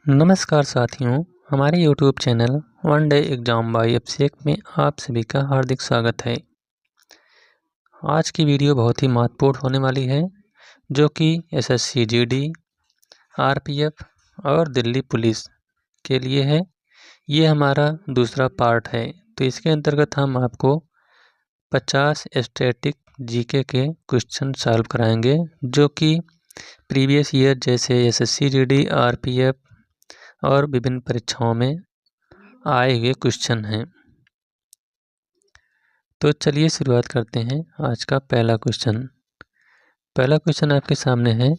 नमस्कार साथियों, हमारे YouTube channel one day exam by Abhishek में आप सभी का हार्दिक स्वागत है। आज की वीडियो बहुत ही महत्वपूर्ण होने वाली है, जो कि SSC GD, RPF और दिल्ली पुलिस के लिए है। ये हमारा दूसरा पार्ट है। तो इसके अंतर्गत हम आपको 50 स्टैटिक जीके के क्वेश्चन सॉल्व कराएंगे, जो कि प्रीवियस ईयर जैसे SSC GD, RPF और विभिन्न परीक्षाओं में आए हुए क्वेश्चन हैं। तो चलिए शुरुआत करते हैं आज का पहला क्वेश्चन। पहला क्वेश्चन आपके सामने है,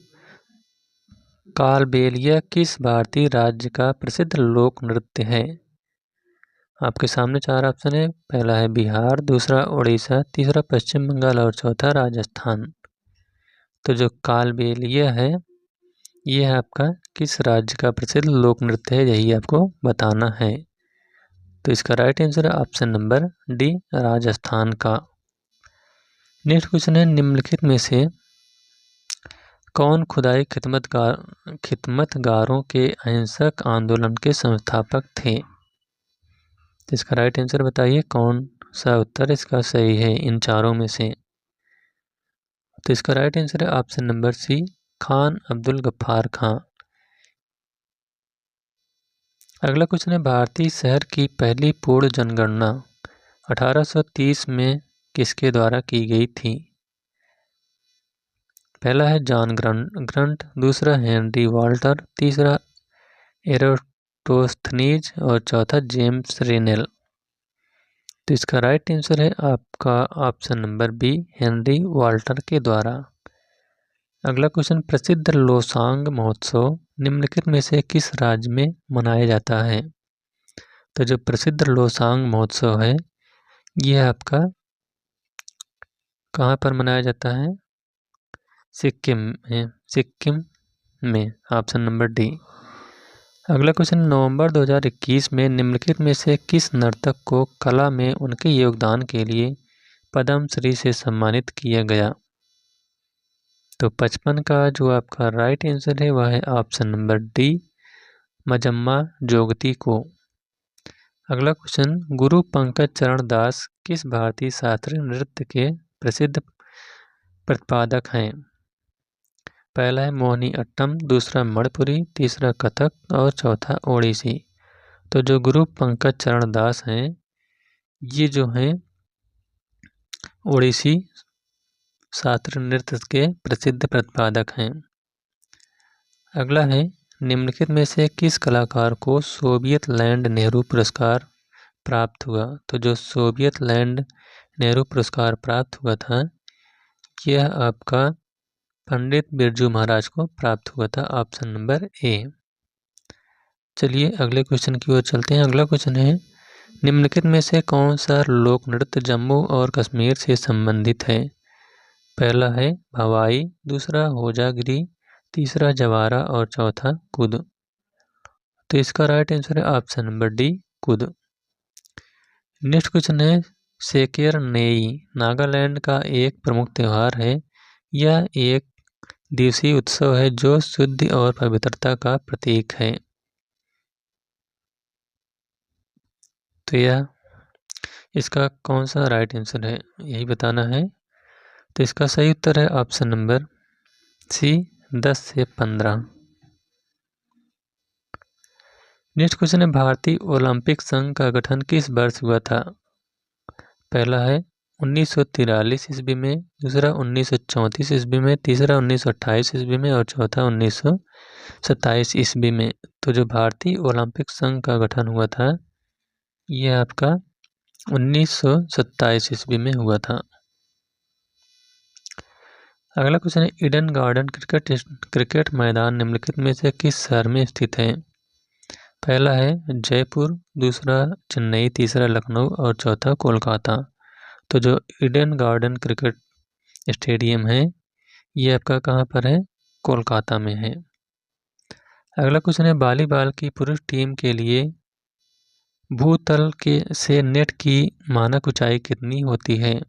कालबेलिया किस भारतीय राज्य का प्रसिद्ध लोक नृत्य है? आपके सामने चार ऑप्शन है। पहला है बिहार, दूसरा उड़ीसा, तीसरा पश्चिम बंगाल और चौथा राजस्थान। तो जो कालबेलिया है, यह आपका किस राज्य का प्रसिद्ध लोक नृत्य है, यही आपको बताना है। तो इसका राइट आंसर है ऑप्शन नंबर डी, राजस्थान का। नेक्स्ट क्वेश्चन है, निम्नलिखित में से कौन खुदाई खिदमतगारों के अहिंसक आंदोलन के संस्थापक थे? तो इसका राइट आंसर बताइए, कौन सा उत्तर इसका सही है इन चारों में से? तो इसका राइट आंसर है option number C, Khan Abdul Ghaffar Khan. अगला क्वेश्चन है, भारतीय शहर की पहली पूर्ण जनगणना 1830 में किसके द्वारा की गई थी? पहला है जॉन ग्रंट, दूसरा हेनरी वाल्टर, तीसरा एरोस्टोस्थनीज और चौथा जेम्स रेनेल। तो इसका राइट आंसर है आपका option number B, Henry Walter के द्वारा। अगला क्वेश्चन, प्रसिद्ध लोसांग महोत्सव निम्नलिखित में से किस राज्य में मनाया जाता है? तो जो प्रसिद्ध लोसांग महोत्सव है, यह आपका कहाँ पर मनाया जाता है? सिक्किम में, ऑप्शन नंबर डी। अगला क्वेश्चन, नवंबर 2021 में निम्नलिखित में से किस नर्तक को कला में उनके योगदान के लिए पद्मश्री से सम्मानित किया गया? तो 55 का जो आपका राइट आंसर है, वह है ऑप्शन नंबर डी, मजम्मा जोगती को। अगला क्वेश्चन, गुरु पंकज चरण दास किस भारतीय शास्त्रीय नृत्य के प्रसिद्ध प्रतिपादक हैं? पहला है मोहिनी अट्टम, दूसरा मणिपुरी, तीसरा कथक और चौथा ओडिसी। तो जो गुरु पंकज चरण दास हैं, ये जो हैं ओडिसी शास्त्रीय नृत्य के प्रसिद्ध प्रतिपादक हैं। अगला है, निम्नलिखित में से किस कलाकार को सोवियत लैंड नेहरू पुरस्कार प्राप्त हुआ? तो जो सोवियत लैंड नेहरू पुरस्कार प्राप्त हुआ था, यह आपका पंडित बिरजू महाराज को प्राप्त हुआ था, ऑप्शन नंबर ए। चलिए अगले क्वेश्चन की ओर चलते हैं। अगला क्वेश्चन है, निम्नलिखित में से कौन सा लोक नृत्य जम्मू और कश्मीर से संबंधित है? पहला है भवाई, दूसरा होजागिरी, तीसरा जवारा और चौथा कुद। तो इसका राइट आंसर है ऑप्शन नंबर डी, कुद। नेक्स्ट क्वेश्चन है, सेकेर नेई नागालैंड का एक प्रमुख त्यौहार है। यह एक दिवसीय उत्सव है जो शुद्धि और पवित्रता का प्रतीक है। तो यह इसका कौन सा राइट आंसर है, यही बताना है। तो इसका सही उत्तर है ऑप्शन नंबर सी, 10 से 15। नेक्स्ट क्वेश्चन है, भारतीय ओलंपिक संघ का गठन किस वर्ष हुआ था? पहला है 1943 ईस्वी में, दूसरा 1934 ईस्वी में, तीसरा 1928 ईस्वी में और चौथा 1927 ईस्वी में। तो जो भारतीय ओलंपिक संघ का गठन हुआ था, यह आपका 1927 ईस्वी में हुआ था। अगला क्वेश्चन है, ईडन गार्डन क्रिकेट मैदान निम्नलिखित में से किस शहर में स्थित है? पहला है जयपुर, दूसरा चेन्नई, तीसरा लखनऊ और चौथा कोलकाता। तो जो ईडन गार्डन क्रिकेट स्टेडियम है, ये आपका कहाँ पर है? कोलकाता में है। अगला क्वेश्चन है, वॉलीबॉल की पुरुष टीम के लिए भूतल से नेट की मानक ऊंचाई कितनी होती है?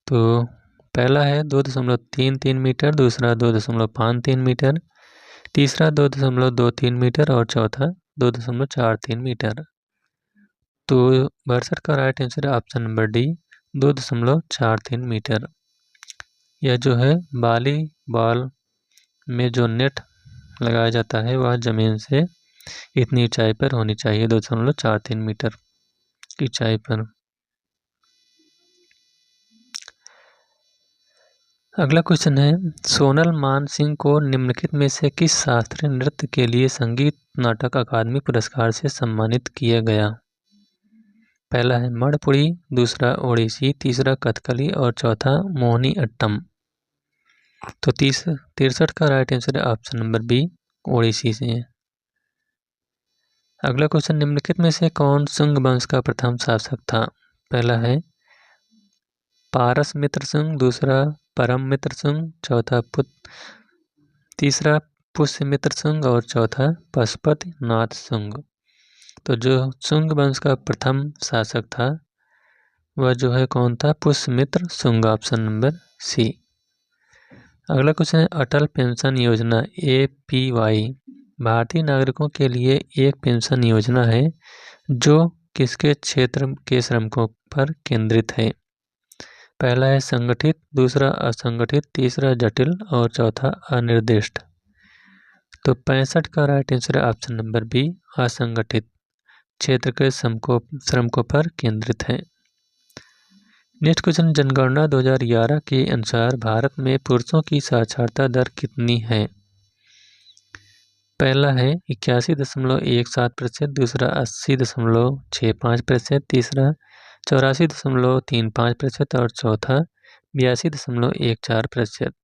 तो पहला है 2.33 मीटर, दूसरा 2.53 मीटर, तीसरा 2.23 मीटर और चौथा 2.43 मीटर। तो 62 का राइट आंसर है ऑप्शन नंबर डी, 2.43 मीटर। यह जो है वॉलीबॉल में जो नेट लगाया जाता है वह जमीन से इतनी ऊंचाई पर होनी चाहिए, 2.43 मीटर की ऊंचाई पर। अगला क्वेश्चन है, सोनल मान सिंह को निम्नलिखित में से किस शास्त्रीय नृत्य के लिए संगीत नाटक अकादमी पुरस्कार से सम्मानित किया गया? पहला है मणिपुरी, दूसरा ओडिसी, तीसरा कथकली और चौथा मोहिनी अट्टम। तो 63 का राइट आंसर है ऑप्शन नंबर बी, ओडिसी से। अगला क्वेश्चन, निम्नलिखित में से कौन शुंग वंश का प्रथम शासक था? पहला है पारस मित्र शुंग, दूसरा परम मित्र शुंग, तीसरा पुष्यमित्र शुंग और चौथा पशुपति नाथ शुंग। तो जो शुंग वंश का प्रथम शासक था वह जो है कौन था? Pushyamitra Shunga, option number C. अगला क्वेश्चन है, अटल पेंशन योजना APY भारतीय नागरिकों के लिए एक पेंशन योजना है जो किसके क्षेत्र के श्रमिकों पर केंद्रित है? पहला है संगठित, दूसरा असंगठित, तीसरा जटिल और चौथा अनिर्दिष्ट। तो 65 का राइट आंसर है ऑप्शन नंबर बी, असंगठित क्षेत्र के श्रमिकों पर केंद्रित है। नेक्स्ट क्वेश्चन, जनगणना 2011 के अनुसार भारत में पुरुषों की साक्षरता दर कितनी है? पहला है 81.17%, दूसरा 80.65%, तीसरा 84.35% और चौथा 82.14%।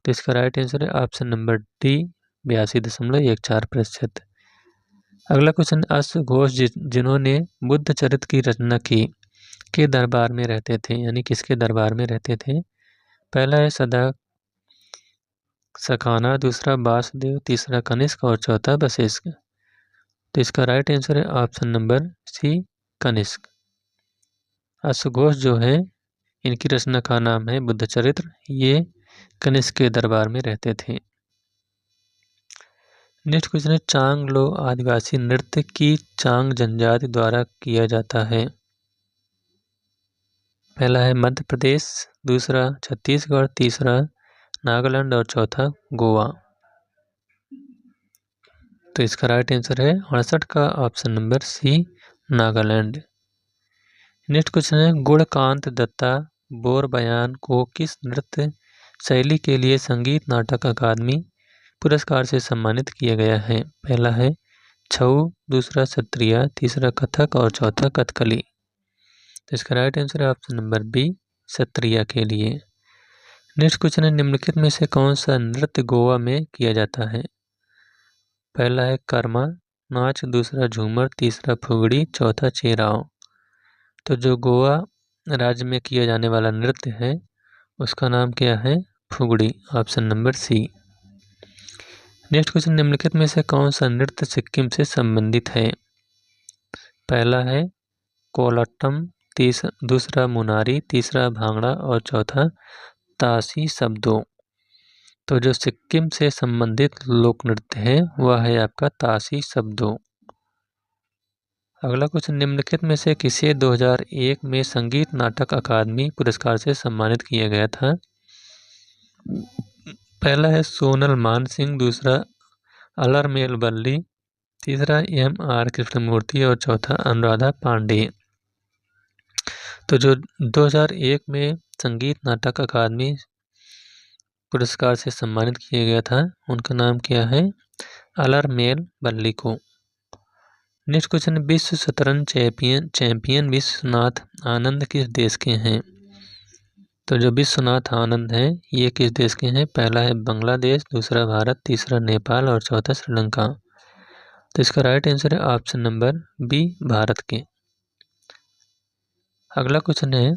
तो इसका राइट आंसर है ऑप्शन नंबर डी, 82.14%। अगला क्वेश्चन, अश्व घोष जिन्होंने बुद्ध चरित्र की रचना की के दरबार में रहते थे, यानी किसके दरबार में रहते थे? पहला है सदा सखाना, दूसरा वासुदेव, तीसरा कनिष्क और चौथा वशिष्ठ। तो इसका राइट आंसर है ऑप्शन नंबर सी, कनिष्क। अश्वघोष जो है इनकी रचना का नाम है बुद्ध चरित्र, ये कनिष्क के दरबार में रहते थे। नेक्स्ट क्वेश्चन है, चांग लो आदिवासी नृत्य की चांग जनजाति द्वारा किया जाता है। पहला है मध्य प्रदेश, दूसरा छत्तीसगढ़, तीसरा नागालैंड और चौथा गोवा। तो इसका राइट आंसर है 68 का option number C, Nagaland. Next question है, गुणकांत दत्ता बोरबयान को किस नृत्य शैली के लिए संगीत नाटक अकादमी पुरस्कार से सम्मानित किया गया है? पहला है छऊ, दूसरा सत्रिया, तीसरा कथक और चौथा कथकली। तो इसका राइट आंसर है ऑप्शन नंबर बी, सत्रिया के लिए। नेक्स्ट क्वेश्चन है, निम्नलिखित में से कौन सा नृत्य गोवा में किया जाता है? पहला है कर्मा नाच, दूसरा झूमर, तीसरा फुगड़ी, चौथा चेराव। तो जो गोवा राज्य में किया जाने वाला नृत्य है उसका नाम क्या है? Fugdi, option number C. Next question, निम्नलिखित में से कौन सा नृत्य सिक्किम से संबंधित है? पहला है कोलाट्टम, दूसरा मुनारी, तीसरा भांगड़ा और चौथा तासी शब्दों। तो जो सिक्किम से संबंधित लोक नृत्य है वह है आपका तासी शब्दों। अगला क्वेश्चन, निम्नलिखित में से किसे 2001 में संगीत नाटक अकादमी पुरस्कार से सम्मानित किया गया था? पहला है सोनल मान सिंह, दूसरा अलरमेल वल्ली, तीसरा MR कृष्णमूर्ति और चौथा अनुराधा पांडे। तो जो 2001 में संगीत नाटक अकादमी पुरस्कार से सम्मानित किया गया था उनका नाम क्या है? अलरमेल वल्ली को। नेक्स्ट क्वेश्चन, विश्व शतरंज चैंपियन विश्वनाथ आनंद किस देश के हैं? तो जो विश्वनाथ आनंद हैं ये किस देश के हैं? पहला है बांग्लादेश, दूसरा भारत, तीसरा नेपाल और चौथा श्रीलंका। तो इसका राइट आंसर है ऑप्शन नंबर बी, भारत के। अगला क्वेश्चन है,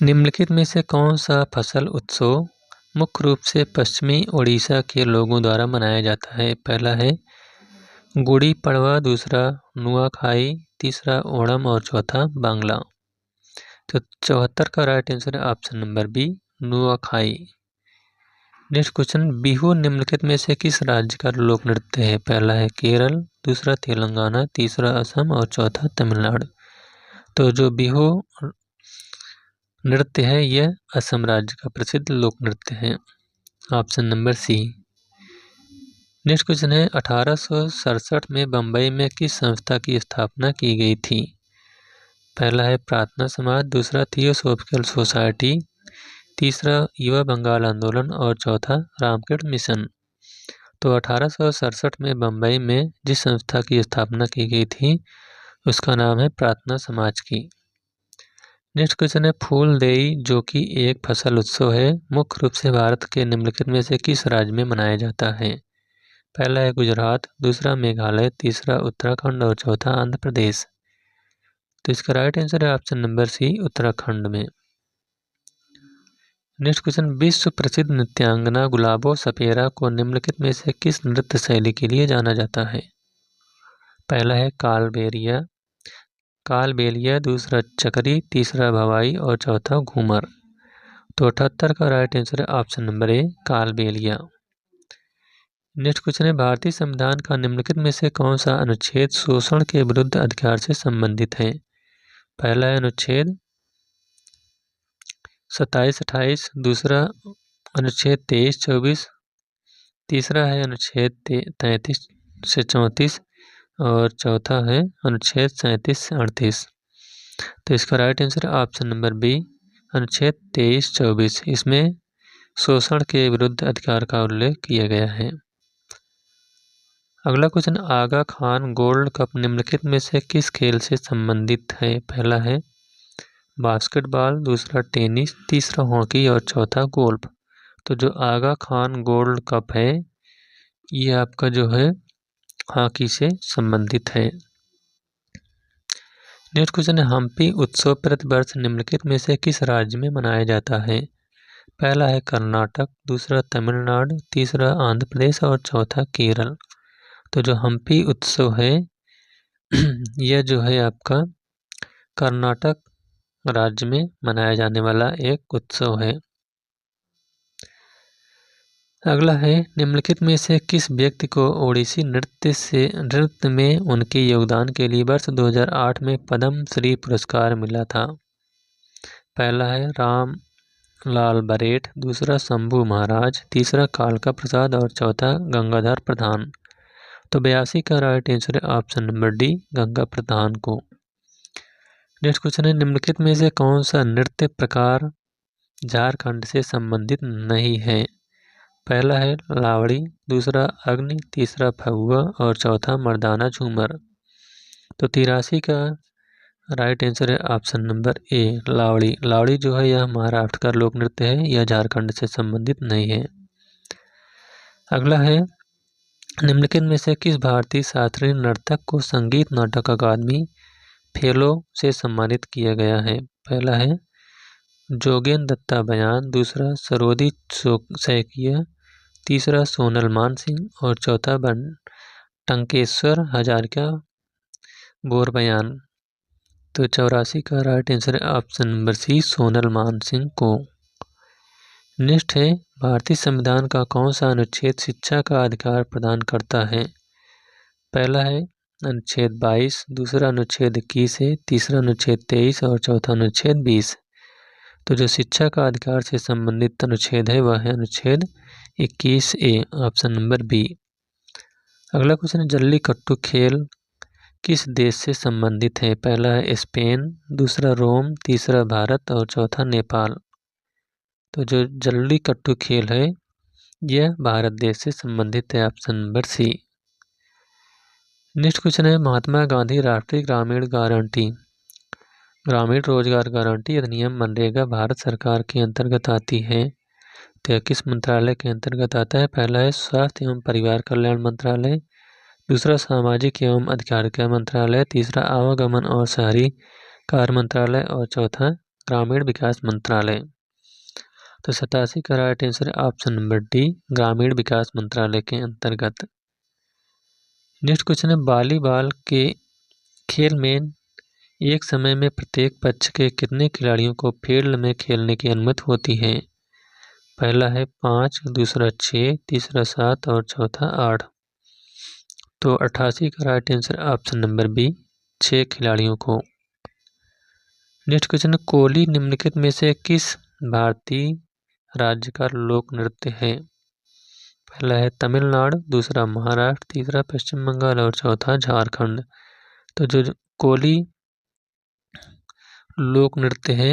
निम्नलिखित में से कौन सा फसल उत्सव मुख्य रूप से पश्चिमी ओडिशा के लोगों द्वारा मनाया जाता है? पहला है गुड़ी पड़वा, दूसरा नुआखाई, तीसरा ओणम और चौथा बांग्ला। तो 74 का राइट आंसर है option number B, Nuakhai. Next question, Bihu निम्नलिखित में से किस राज्य का लोक नृत्य है? पहला है केरल, दूसरा तेलंगाना, तीसरा असम और चौथा तमिलनाडु। तो जो बिहू नृत्य है यह असम राज्य का प्रसिद्ध लोक नृत्य है। Option number C. Next question है, 1867 में बम्बई में किस संस्था की स्थापना की गई थी? पहला है प्रार्थना समाज, दूसरा थियोसॉफिकल सोसाइटी, तीसरा युवा बंगाल आंदोलन और चौथा रामकृष्ण मिशन। तो 1867 में बम्बई में जिस संस्था की स्थापना की गई थी उसका नाम है प्रार्थना समाज की। नेक्स्ट क्वेश्चन है, फूलदेई जो कि एक फसल उत्सव है, मुख्य रूप से भारत के निम्नलिखित में से किस राज्य में मनाया जाता है? पहला है गुजरात, दूसरा मेघालय, तीसरा उत्तराखंड और चौथा आंध्र प्रदेश। तो इसका राइट आंसर है ऑप्शन नंबर सी, उत्तराखंड में। नेक्स्ट क्वेश्चन, विश्व प्रसिद्ध नृत्यांगना गुलाबो सपेरा को निम्नलिखित में से किस नृत्य शैली के लिए जाना जाता है? पहला है कालबेलिया, दूसरा चकरी, तीसरा भवाई और चौथा घूमर। तो 78 का राइट आंसर है option number A, Kalbelia. Next question है, भारतीय संविधान का निम्नलिखित में से कौन सा अनुच्छेद शोषण के विरुद्ध अधिकार से संबंधित है? पहला है अनुच्छेद 27-28, दूसरा अनुच्छेद 23-24, तीसरा है अनुच्छेद 33 से 34 और चौथा है अनुच्छेद 37 से 38। तो इसका राइट आंसर है ऑप्शन नंबर बी, अनुच्छेद 23-24। इसमें शोषण के विरुद्ध अधिकार का उल्लेख किया गया है। अगला क्वेश्चन, आगा खान गोल्ड कप निम्नलिखित में से किस खेल से संबंधित है? पहला है बास्केटबॉल, दूसरा टेनिस, तीसरा हॉकी और चौथा गोल्फ। तो जो आगा खान गोल्ड कप है ये आपका जो है हॉकी से संबंधित है। नेक्स्ट क्वेश्चन है, हम्पी उत्सव प्रतिवर्ष निम्नलिखित में से किस राज्य में मनाया जाता है? पहला है कर्नाटक, दूसरा तमिलनाडु, तीसरा आंध्र प्रदेश और चौथा केरल। तो जो हम्पी उत्सव है यह जो है आपका कर्नाटक राज्य में मनाया जाने वाला एक उत्सव है। अगला है, निम्नलिखित में से किस व्यक्ति को ओडिसी नृत्य में उनके योगदान के लिए वर्ष 2008 में पद्म श्री पुरस्कार मिला था? पहला है राम लाल बरेठ, दूसरा शंभू महाराज, तीसरा कालका प्रसाद और चौथा गंगाधर प्रधान। तो 82 का राइट आंसर है ऑप्शन नंबर डी, गंगा प्रधान को। नेक्स्ट क्वेश्चन है, निम्नलिखित में से कौन सा नृत्य प्रकार झारखंड से संबंधित नहीं है? पहला है लावड़ी, दूसरा अग्नि, तीसरा फगुआ और चौथा मर्दाना झूमर। तो 83 का राइट आंसर है ऑप्शन नंबर ए, लावड़ी। लावड़ी जो है यह महाराष्ट्र का लोक नृत्य है, यह झारखंड से संबंधित नहीं है। अगला है, निम्नलिखित में से किस भारतीय शास्त्रीय नर्तक को संगीत नाटक अकादमी फेलो से सम्मानित किया गया है? पहला है जोगेंद्र दत्ता बयान, दूसरा सरोदी सैकिया, तीसरा सोनल मानसिंह और चौथा टंकेश्वर हजारिका बोरबयान। तो 84 का राइट आंसर है option number C, Sonal Mansingh को। नेक्स्ट है, भारतीय संविधान का कौन सा अनुच्छेद शिक्षा का अधिकार प्रदान करता है? पहला है अनुच्छेद 22, दूसरा अनुच्छेद 21 है, तीसरा अनुच्छेद 23 और चौथा अनुच्छेद 20। तो जो शिक्षा का अधिकार से संबंधित अनुच्छेद है वह है अनुच्छेद 21A, ऑप्शन नंबर बी। अगला क्वेश्चन है, जल्लीकट्टू खेल किस देश से संबंधित है? पहला है स्पेन, दूसरा रोम, तीसरा भारत और चौथा नेपाल। तो जो जल्लीकट्टू खेल है यह भारत देश से संबंधित है, option number C. Next question है, महात्मा गांधी राष्ट्रीय ग्रामीण रोजगार गारंटी अधिनियम मनरेगा भारत सरकार के अंतर्गत आती है? तो यह किस मंत्रालय के अंतर्गत आता है? पहला है स्वास्थ्य एवं परिवार कल्याण मंत्रालय, दूसरा सामाजिक एवं अधिकारिता मंत्रालय, तीसरा आवागमन और शहरी कार्य मंत्रालय और चौथा ग्रामीण विकास मंत्रालय। तो 87 का राइट आंसर है ऑप्शन नंबर डी, ग्रामीण विकास मंत्रालय के अंतर्गत। नेक्स्ट क्वेश्चन है, वॉलीबॉल के खेल में एक समय में प्रत्येक पक्ष के कितने खिलाड़ियों को फील्ड में खेलने की अनुमति होती है? पहला है 5, दूसरा 6, तीसरा 7 और चौथा 8। तो 88 का right answer option number B, 6 खिलाड़ियों को। नेक्स्ट क्वेश्चन है, कोली निम्नलिखित में से किस भारतीय राज्य का लोक नृत्य है? पहला है तमिलनाडु, दूसरा महाराष्ट्र, तीसरा पश्चिम बंगाल और चौथा झारखंड। तो जो कोली लोक नृत्य है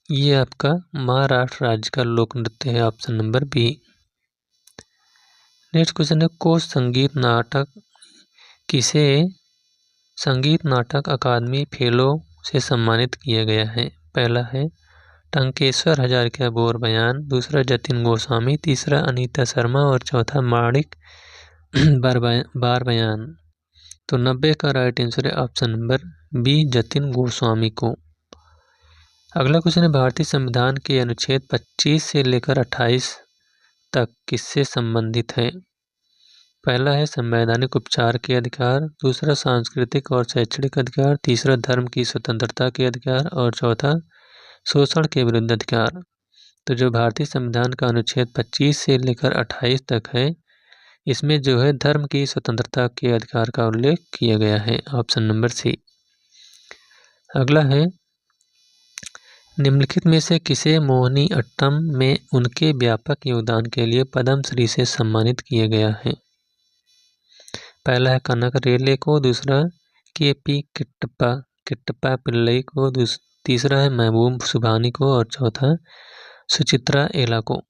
ये आपका महाराष्ट्र राज्य का लोक नृत्य है, option number B. Next question है, किसे संगीत नाटक अकादमी फेलो से सम्मानित किया गया है? पहला है टंकेश्वर हजारिका बोरबयान, दूसरा जतिन गोस्वामी, तीसरा अनीता शर्मा और चौथा माणिक बारबयान। तो 90 का राइट आंसर है option number B, Jatin Goswami को। अगला क्वेश्चन है, भारतीय संविधान के अनुच्छेद 25 से लेकर 28 तक किससे संबंधित है? पहला है संवैधानिक उपचार के अधिकार, दूसरा सांस्कृतिक और शैक्षणिक अधिकार, तीसरा धर्म की स्वतंत्रता के अधिकार और चौथा शोषण के विरुद्ध अधिकार। तो जो भारतीय संविधान का अनुच्छेद 25 से लेकर 28 तक है इसमें जो है धर्म की स्वतंत्रता के अधिकार का उल्लेख किया गया है, ऑप्शन नंबर सी। अगला है, निम्नलिखित में से किसे मोहिनी अट्टम में उनके व्यापक योगदान के लिए पद्मश्री से सम्मानित किया गया है? पहला है कनक रेले को, दूसरा के.पी. किट्टप्पा पिल्लई को, तीसरा है महबूब सुभानी को और चौथा सुचित्रा एला को।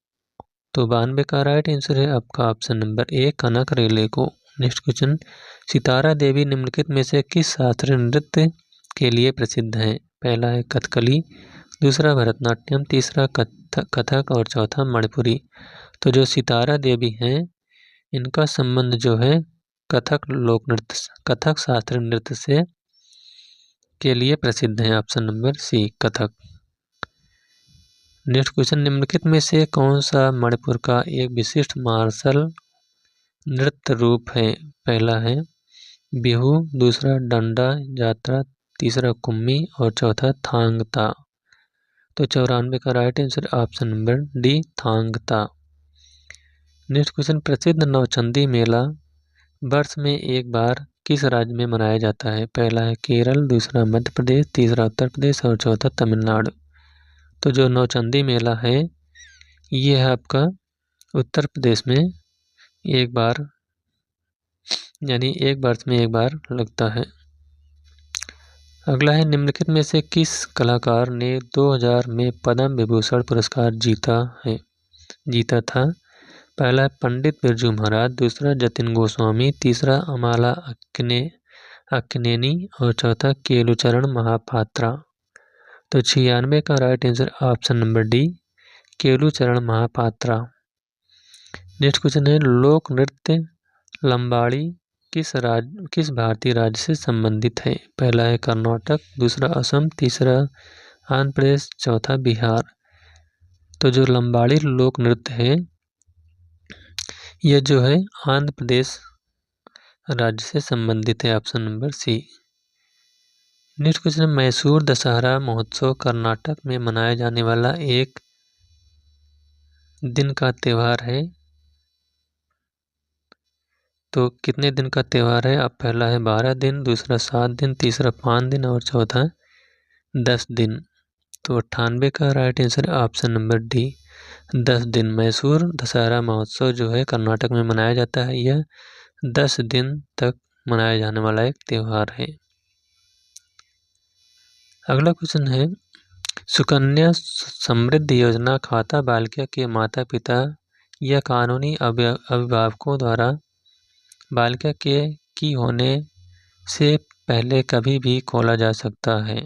तो 92 का राइट आंसर है आपका ऑप्शन नंबर ए, कनक रेले को। नेक्स्ट क्वेश्चन, सितारा देवी निम्नलिखित में से किस शास्त्रीय नृत्य के लिए प्रसिद्ध है? पहला है कथकली, दूसरा भरतनाट्यम, तीसरा कथक और चौथा मणिपुरी। तो जो सितारा देवी हैं इनका संबंध जो है कथक शास्त्रीय नृत्य से के लिए प्रसिद्ध है, option number C, Kathak. Next question, निम्नलिखित में से कौन सा मणिपुर का एक विशिष्ट मार्शल नृत्य रूप है? पहला है बिहू, दूसरा डंडा यात्रा, तीसरा कुम्मी और चौथा थांगता। तो 94 का right answer option number D, Thangta. Next question, प्रसिद्ध नौचंदी मेला वर्ष में एक बार किस राज्य में मनाया जाता है? पहला है केरल, दूसरा मध्य प्रदेश, तीसरा उत्तर प्रदेश और चौथा तमिलनाडु। तो जो नौचंदी मेला है ये है आपका उत्तर प्रदेश में एक बार यानी एक वर्ष में एक बार लगता है। अगला है, निम्नलिखित में से किस कलाकार ने 2000 में पद्म विभूषण पुरस्कार जीता था? पहला है पंडित बिरजू महाराज, दूसरा जतिन गोस्वामी, तीसरा अमाला अक्किनेनी और चौथा केलुचरण महापात्रा। तो 96 का right answer option number D, Kelucharan Mahapatra. Next question है, लोक नृत्य लंबाड़ी किस भारतीय राज्य से संबंधित है? पहला है कर्नाटक, दूसरा असम, तीसरा आंध्र प्रदेश, चौथा बिहार। तो जो लंबाड़ी लोक नृत्य है यह जो है आंध्र प्रदेश राज्य से संबंधित है, option number C. Next question, Mysore Dussehra महोत्सव कर्नाटक में मनाया जाने वाला एक दिन का त्यौहार है। तो कितने दिन का त्यौहार है? अब पहला है 12 दिन, दूसरा 7 दिन, तीसरा 5 दिन और चौथा 10 दिन। तो 98 का right answer option number D, 10 दिन। मैसूर दशहरा महोत्सव जो है कर्नाटक में मनाया जाता है, यह 10 दिन तक मनाया जाने वाला एक त्यौहार है। अगला क्वेश्चन है, सुकन्या समृद्धि योजना खाता बालिका के माता पिता या कानूनी अभिभावकों द्वारा बालिका की होने से पहले कभी भी खोला जा सकता है।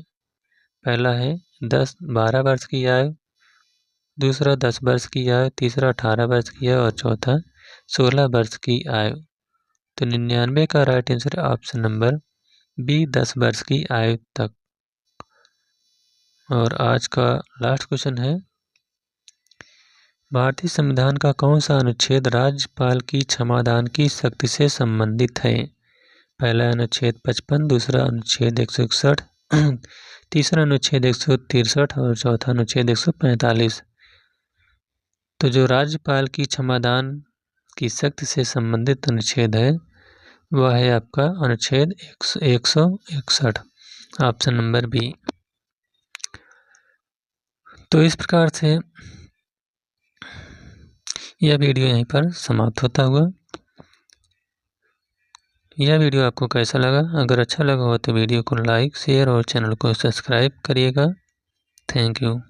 पहला है 12 वर्ष की आयु, दूसरा 10 वर्ष की आयु, तीसरा 18 वर्ष की आयु और चौथा 16 वर्ष की आयु। तो 99 का right answer option number B, 10 वर्ष की आयु तक। और आज का लास्ट क्वेश्चन है, भारतीय संविधान का कौन सा अनुच्छेद राज्यपाल की क्षमादान की शक्ति से संबंधित है? पहला अनुच्छेद 55, दूसरा अनुच्छेद 161, तीसरा अनुच्छेद 163 और चौथा अनुच्छेद 145। तो जो राज्यपाल की क्षमादान की शक्ति से संबंधित अनुच्छेद है वह है आपका अनुच्छेद 161, ऑप्शन नंबर बी। तो इस प्रकार से यह वीडियो यहीं पर समाप्त होता हुआ। यह वीडियो आपको कैसा लगा? अगर अच्छा लगा हो तो वीडियो को लाइक, शेयर और चैनल को सब्सक्राइब करिएगा। Thank you.